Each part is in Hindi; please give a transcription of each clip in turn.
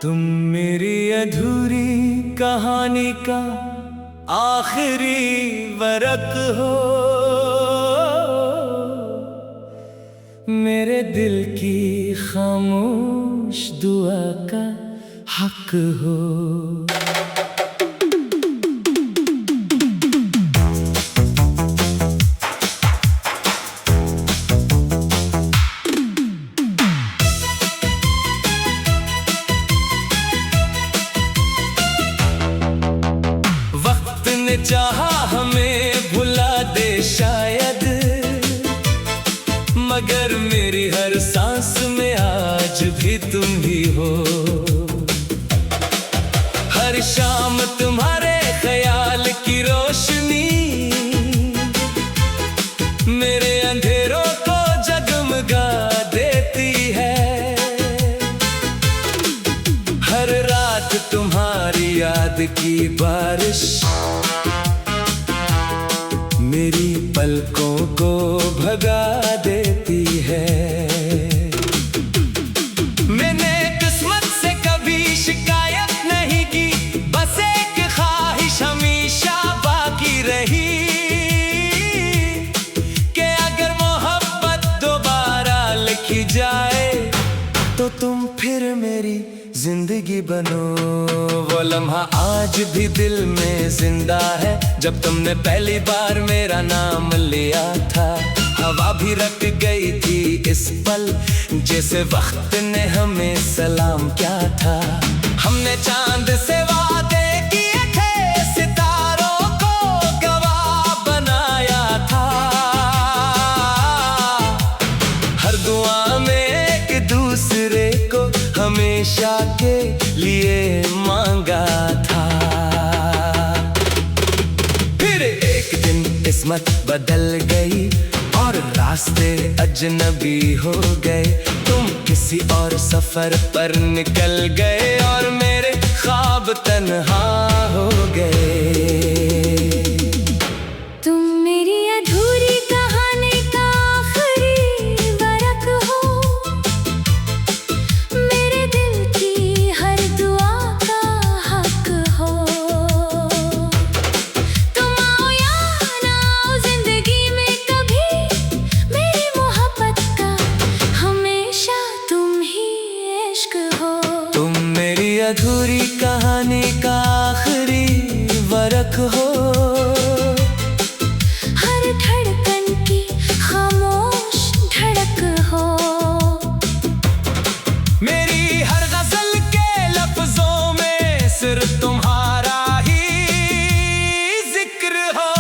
तुम मेरी अधूरी कहानी का आखिरी वरक हो, मेरे दिल की खामोश दुआ का हक हो। चाहा हमें भुला दे शायद, मगर मेरी हर सांस में आज भी तुम ही हो। हर शाम तुम्हारे ख्याल की रोशनी मेरे अंधेरों को जगमगा देती है। हर रात तुम्हारी याद की बारिश मेरी पलकों को भगा देती है। मैंने किस्मत से कभी शिकायत नहीं की, बस एक ख्वाहिश हमेशा बाकी रही कि अगर मोहब्बत दोबारा लिखी जाए तो तुम फिर मेरी जिंदगी बनो। वो लम्हा आज भी दिल में जिंदा है, जब तुमने पहली बार मेरा नाम लिया था। हवा भी रट गई थी इस पल, जैसे वक्त ने हमें सलाम किया था। हमने चांद से वादे किए थे, सितारों को गवाह बनाया था। हर दुआ में एक दूसरे को हमेशा के लिए मांगा था। फिर एक दिन किस्मत बदल गई और रास्ते अजनबी हो गए। तुम किसी और सफर पर निकल गए और मेरे ख्वाब तन्हा हो गए। अधूरी कहानी का आखिरी वरक हो, हर धड़कन की खामोश धड़क हो। मेरी हर गजल के लफ्जों में सिर्फ तुम्हारा ही जिक्र हो।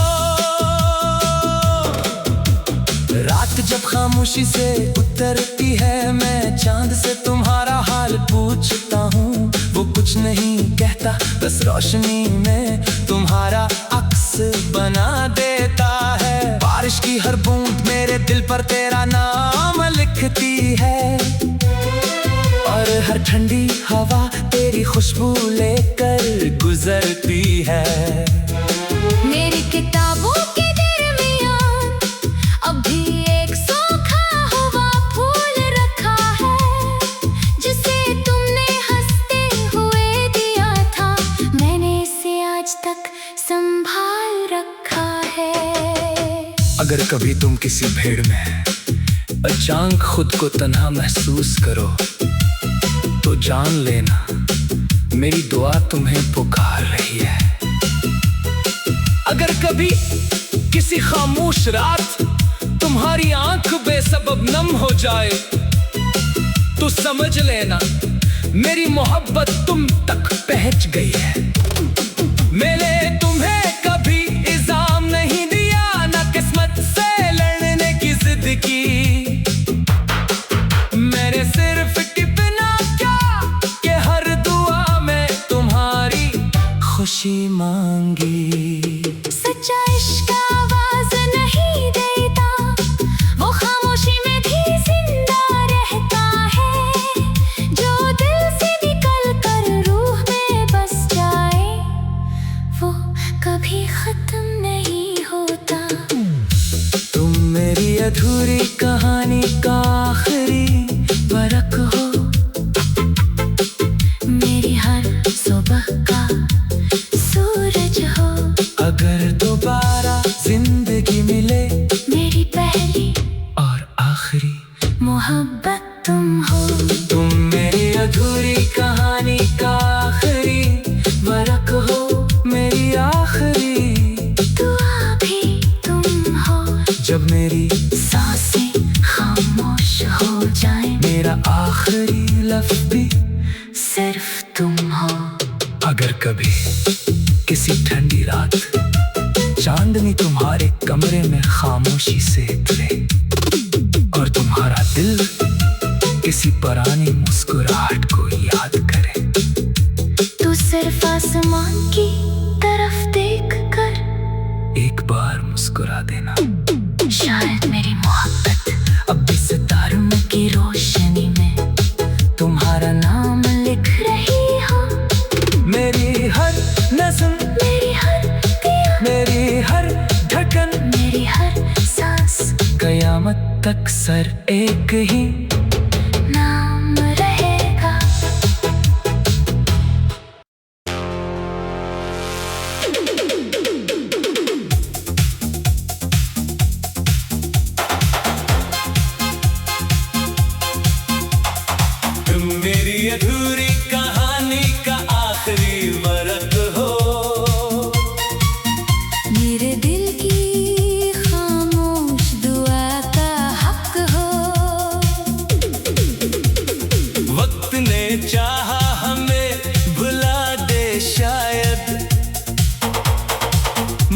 रात जब खामोशी से उतरती है, मैं चांद से तुम्हारा हाल पूछता हूँ। वो कुछ नहीं कहता, बस रोशनी में तुम्हारा अक्स बना देता है। बारिश की हर बूंद मेरे दिल पर तेरा नाम लिखती है, और हर ठंडी हवा तेरी खुशबू लेकर गुजरती है। मेरी किताबों के दरमियान अभी एक सूखा हुआ फूल रखा है, जिसे तुमने हंसते हुए दिया था। मैंने इसे आज तक संभाल रखा है। अगर कभी तुम किसी भीड़ में अचानक खुद को तन्हा महसूस करो तो जान लेना मेरी दुआ तुम्हें पुकार रही है। अगर कभी किसी खामोश रात तुम्हारी आंख बेसबब नम हो जाए तो समझ लेना मेरी मोहब्बत तुम तक पहुंच गई है। मैंने तुम्हें कभी इल्जाम नहीं दिया, ना किस्मत से लड़ने की जिद की। मैंने सिर्फ टिपना क्या कि हर दुआ में तुम्हारी खुशी मांगी। सच्चा इश्क आवाज नहीं देता, वो खामोशी में भी जिंदा रहता है। जो दिल से निकल कर रूह में बस जाए, वो कभी खत्म नहीं होता। तुम मेरी अधूरी कहानी का आखिरी वरक हो, आखिरी लफ्ज़ भी सिर्फ तुम हो। अगर कभी किसी ठंडी रात चांदनी तुम्हारे कमरे में खामोशी से उतरे और तुम्हारा दिल किसी पुरानी मुस्कुराहट को याद करे, तू सिर्फ आसमान की तरफ देख कर एक बार मुस्कुरा देना। शायद मेरी मोहब्बत अब भी सितारों की रोशनी में तुम्हारा नाम लिख रही हो। मेरी हर नज़म, मेरी हर दिया, मेरी हर धड़कन, मेरी हर सांस, कयामत तक सर एक ही नाम रहेगा। तुम मेरी अधूरी कहानी का आखिरी वरक हो। मेरे दिल की खामोश दुआ का हक हो। वक्त ने चाहा हमें भुला दे शायद,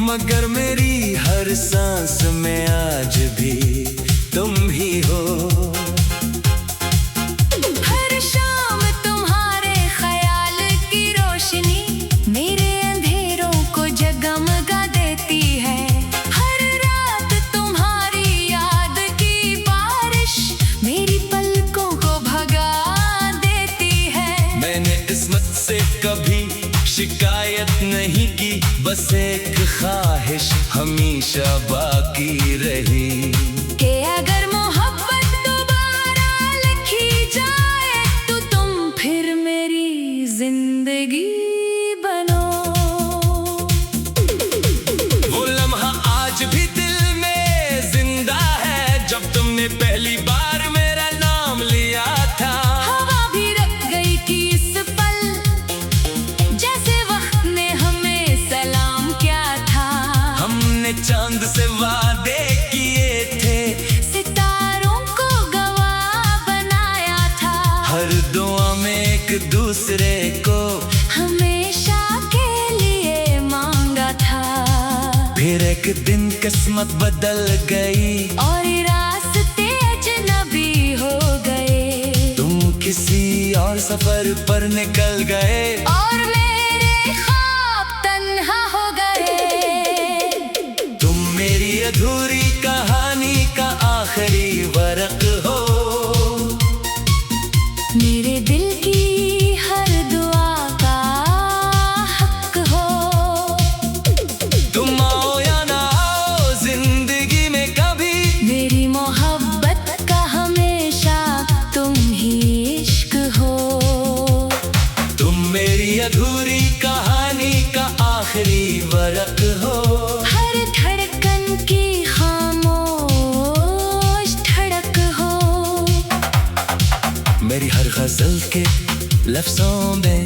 मगर मेरी हर सांस में आज भी तुम ही हो। हर शाम तुम्हारे ख्याल की रोशनी मेरे अंधेरों को जगमगा देती है। हर रात तुम्हारी याद की बारिश मेरी पलकों को भगा देती है। मैंने किस्मत से कभी शिकायत नहीं की, बस एक ख्वाहिश हमेशा बाकी रही कि अगर मोहब्बत दोबारा लिखी जाए तो तुम फिर मेरी जिंदगी बनो। वो लम्हा आज भी दिल में जिंदा है जब तुमने पहली बार मेरा नाम लिया था। हवा भी रख गई कि इस पल जैसे वक्त ने हमें सलाम किया था। हमने चांद से वादे किए थे, सितारों को गवाह बनाया था। हर दुआ में एक दूसरे को हमेशा के लिए मांगा था। फिर एक दिन किस्मत बदल गई और रास्ते अजनबी हो गए। तुम किसी और सफर पर निकल गए और मेरे ख्वाब तन्हा हो गए। तुम मेरी अधूरी कहानी का आखिरी वरक हो। मेरे दिल की हर दुआ का हक हो। तुम आओ या ना आओ जिंदगी में कभी, मेरी मोहब्बत का हमेशा तुम ही इश्क हो। तुम मेरी अधूरी कहानी का आखिरी वरक हो। हर धड़कन की खामोश धड़क हो। मेरी हर गजल के लफ्जों में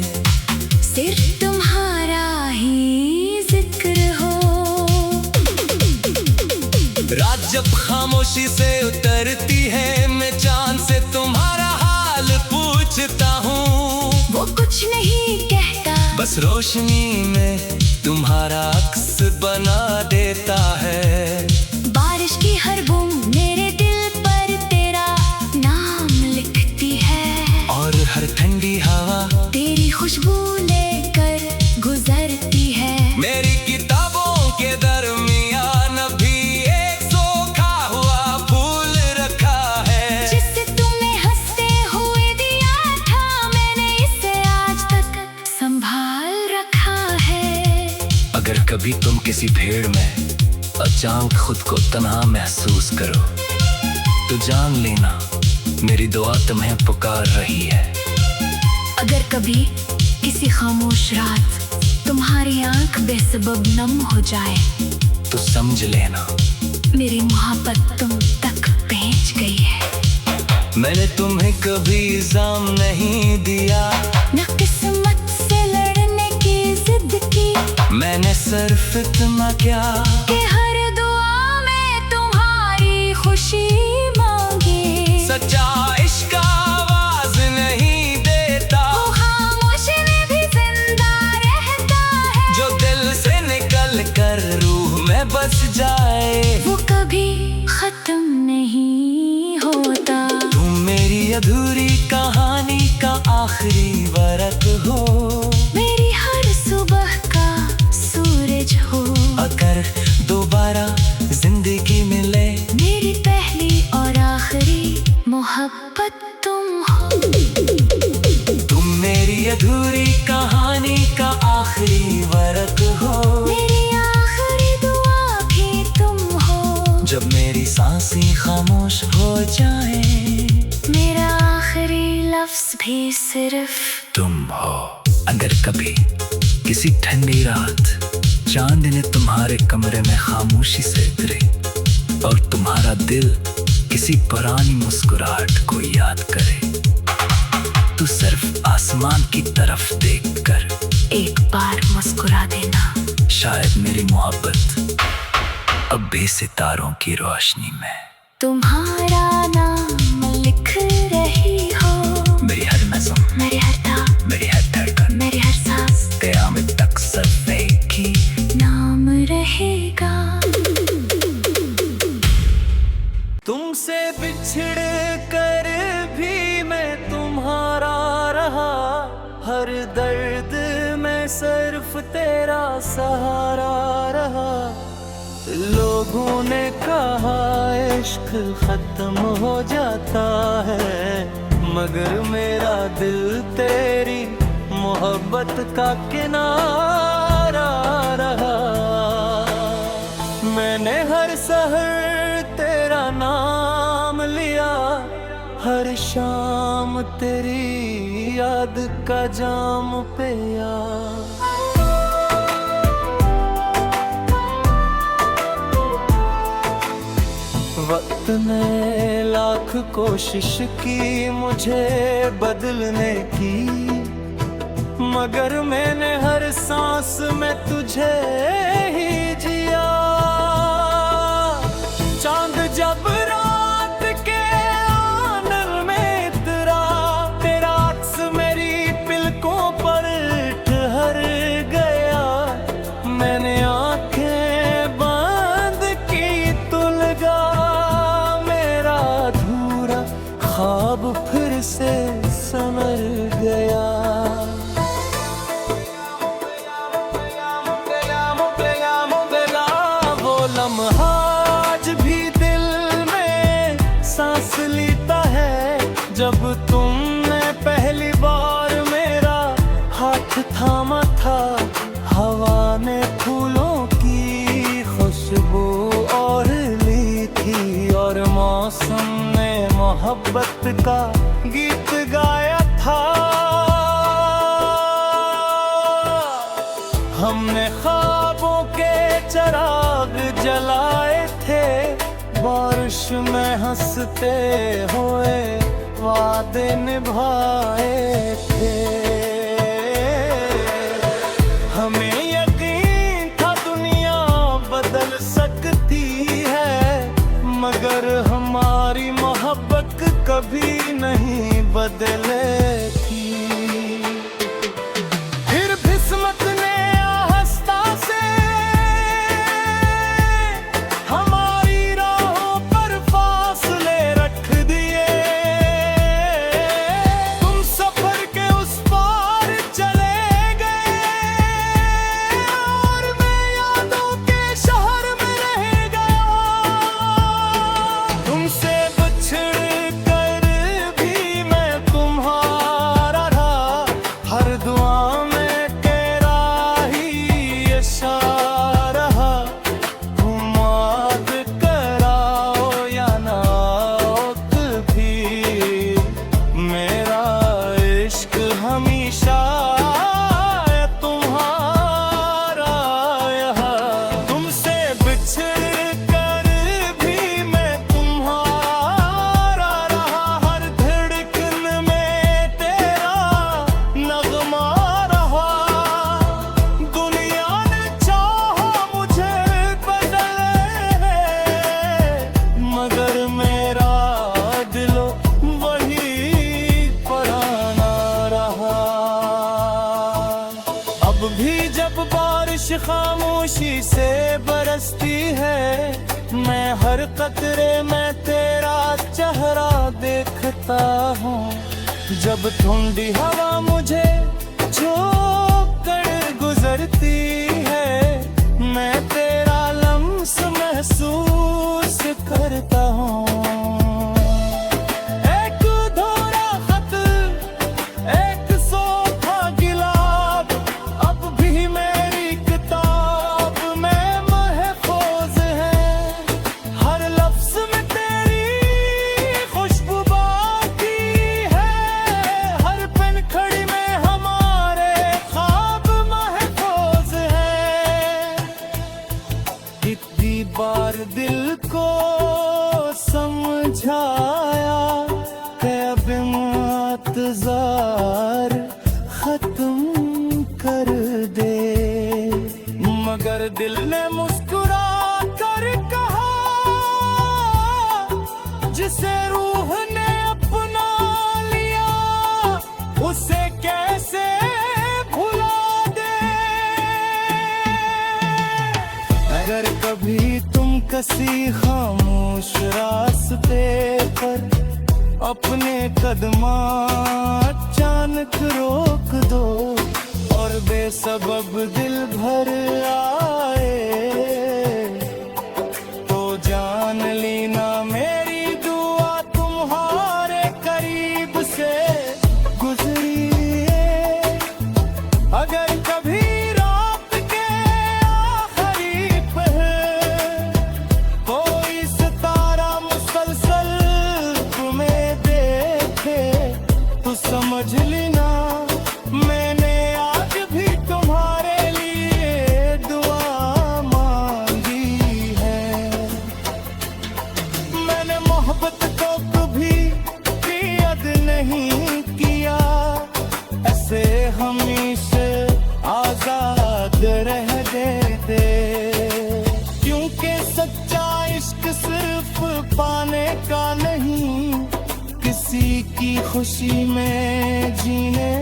सिर्फ तुम्हारा ही जिक्र हो। रात जब खामोशी से उतरती है मैं चांद से तुम्हारा हाल पूछता हूँ। वो कुछ नहीं कहता, बस रोशनी में तुम्हारा अक्स बना देता है। बारिश की हर बूंद मेरे दिल पर तेरा नाम लिखती है। और हर ठंडी हवा तेरी खुशबू लेकर गुजरती है। मेरी किताबों के दरमियान भी एक सूखा हुआ फूल रखा है, जिससे तुमने हंसते हुए दिया था मैंने इसे आज तक संभाल रखा है। अगर कभी तुम किसी भीड़ में अचानक खुद को तन्हा महसूस करो तो जान लेना मेरी दुआ तुम्हें पुकार रही है। अगर कभी किसी खामोश रात तुम्हारी आंख बेसबब नम हो जाए तो समझ लेना मेरी मोहब्बत तुम तक पहुंच गई है। मैंने तुम्हें कभी इल्जाम नहीं दिया, न किस्मत से लड़ने की जिद की। मैंने सिर्फ इतना क्या कि हर दुआ में तुम्हारी खुशी मांगी। सच्चा इश्क आवाज आखिरी बरक हो, मेरी हर सुबह का सूरज हो। अगर दोबारा जिंदगी मिले, मेरी पहली और आखिरी मोहब्बत तुम हो। तुम मेरी अधूरी कहानी का आखिरी बरक हो, मेरी आखिरी दुआ भी तुम हो। जब मेरी सांसें खामोश हो जाए, मेरा आखिरी लफ्ज भी सिर्फ तुम हो। अगर कभी किसी ठंडी रात चांद ने तुम्हारे कमरे में खामोशी से उतरे और तुम्हारा दिल किसी पुरानी मुस्कुराहट को याद करे, तो सिर्फ आसमान की तरफ देखकर एक बार मुस्कुरा देना। शायद मेरी मोहब्बत अब भी सितारों की रोशनी में तुम्हारा नाम लिख रही हो, मेरी हर नज़म, मेरे हर था, मेरी हर धड़कन, मेरी हर सांस, क़यामत तक सिर्फ एक ही नाम रहेगा। तुमसे बिछड़ कर भी मैं तुम्हारा रहा, हर दर्द में सिर्फ तेरा सहारा रहा। लोगों ने कहा इश्क खत्म हो जाता है, मगर मेरा दिल तेरी मोहब्बत का किनारा रहा। मैंने हर सहर तेरा नाम लिया, हर शाम तेरी याद का जाम पिया। वक्त ने लाख कोशिश की मुझे बदलने की, मगर मैंने हर सांस में तुझे ही जिया। चांद जब रात के आंगन में उतरा, तेरा अक्स मेरी पलकों पर ठहर गया। मैंने आंखें बंद की तो लगा मेरा अधूरा ख्वाब फिर से संवर गया। वो लम्हा आज भी दिल में सांस लेता है, जब तुमने पहली बार मेरा हाथ थामा था। हवा ने फूलों की खुशबू और ली थी, और मौसम ने मोहब्बत का गीत गाया था। हमने ख्वाबों के चिराग जलाए थे, बारिश में हंसते हुए वादे निभाए थे। हमें यकीन था दुनिया बदल सकती है, मगर हमारी मोहब्बत कभी नहीं बदलेगी। फिर किस्मत ने आहिस्ता से हमारी राहों पर फासले रख दिए। तुम सफर के उस पार चले गए, और मैं यादों के शहर में रह गया। तुमसे बिछड़ कर भी मैं तुम्हारा रहा, हर दुआ में तेरा ही इशारा रहा। तुम याद कराओ या ना कभी, मेरा इश्क हमेशा है तुम्हारा यहाँ। तुमसे बिछड़ कर भी मैं तुम्हारा रहा, हर धड़कन में तेरा नगमा रहा। दुनिया ने चाहा मुझे बदले, मगर मेरा दिलो वही पुराना रहा। अब भी जब बारिश खामोशी से बरसती है, मैं हर कतरे में तेरा चेहरा देखता हूँ। जब ठंडी हवा मुझे झोंककर गुजरती है, मैं तेरा लम्स महसूस करता हूँ। एक धोरा खत, एक सोखा गिलाब, अब भी मेरी किताब में महफूज है। हर लफ्ज में तेरी खुशबू बाकी है, हर पेन खड़ी में हमारे ख्वाब महफूज है। कितनी बार दिल को समझाया कि अब इंतजार खत्म कर दे, मगर दिल ने मुस्कुरा कर कहा, जिसे रूह ने अपना लिया उसे कैसे भुला दे। अगर कभी तुम किसी खामोश रास्ते पर अपने कदमा अचानक रोक दो और बेसबब दिल भर आए, तो जान लेना मेरी दुआ तुम्हारे करीब से गुजरी है। अगर कभी रात के आखिरी पहर कोई सितारा मुसलसल तुम्हें देखे, तो समझ लेना मैंने आज भी तुम्हारे लिए दुआ मांगी है। मैंने मोहब्बत को कभी कियद नहीं किया, ऐसे हमेशा आजाद रह देते, क्योंकि सच्चा इश्क सिर्फ पाने का नहीं, किसी की खुशी में जीने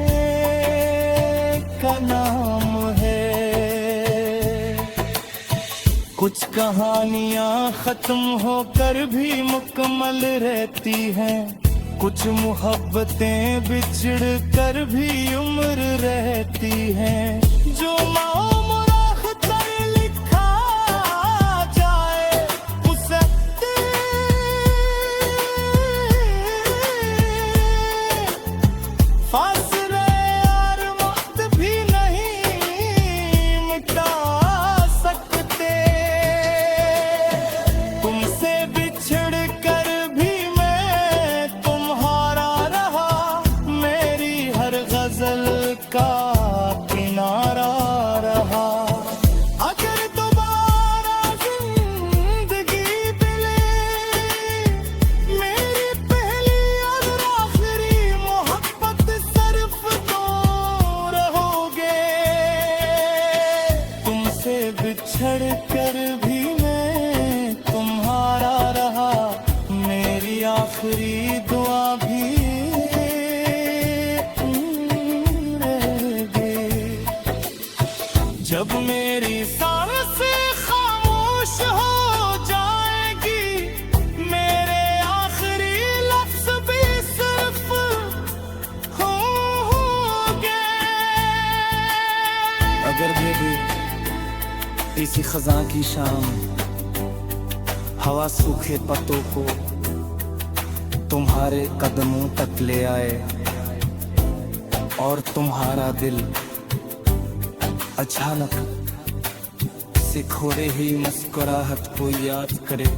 का नाम है। कुछ कहानियां खत्म होकर भी मुकम्मल रहती हैं, कुछ मोहब्बतें बिछड़ कर भी उम्र रहती हैं। जो मुराख्तर लिखा जाए उसे फासले और वक्त भी नहीं मिटा सकते। तुमसे बिछड़ कर भी मैं तुम्हारा रहा, मेरी हर गजल का किनारा रहा। अगर दोबारा जिंदगी मिले, मेरी पहली और आखिरी मोहब्बत सिर्फ तो रहोगे। तुमसे बिछड़ कर भी मैं तुम्हारा रहा, मेरी आखिरी दुआ भी रहेगी। जब मेरी सांसें खामोश हो जाएगी, मेरे आखिरी लफ्ज भी सिर्फ होंगे। अगर बेबी इसी खजा की शाम हवा सूखे पत्तों को तुम्हारे कदमों तक ले आए, और तुम्हारा दिल अचानक से खोए ही मुस्कुराहट को याद करे,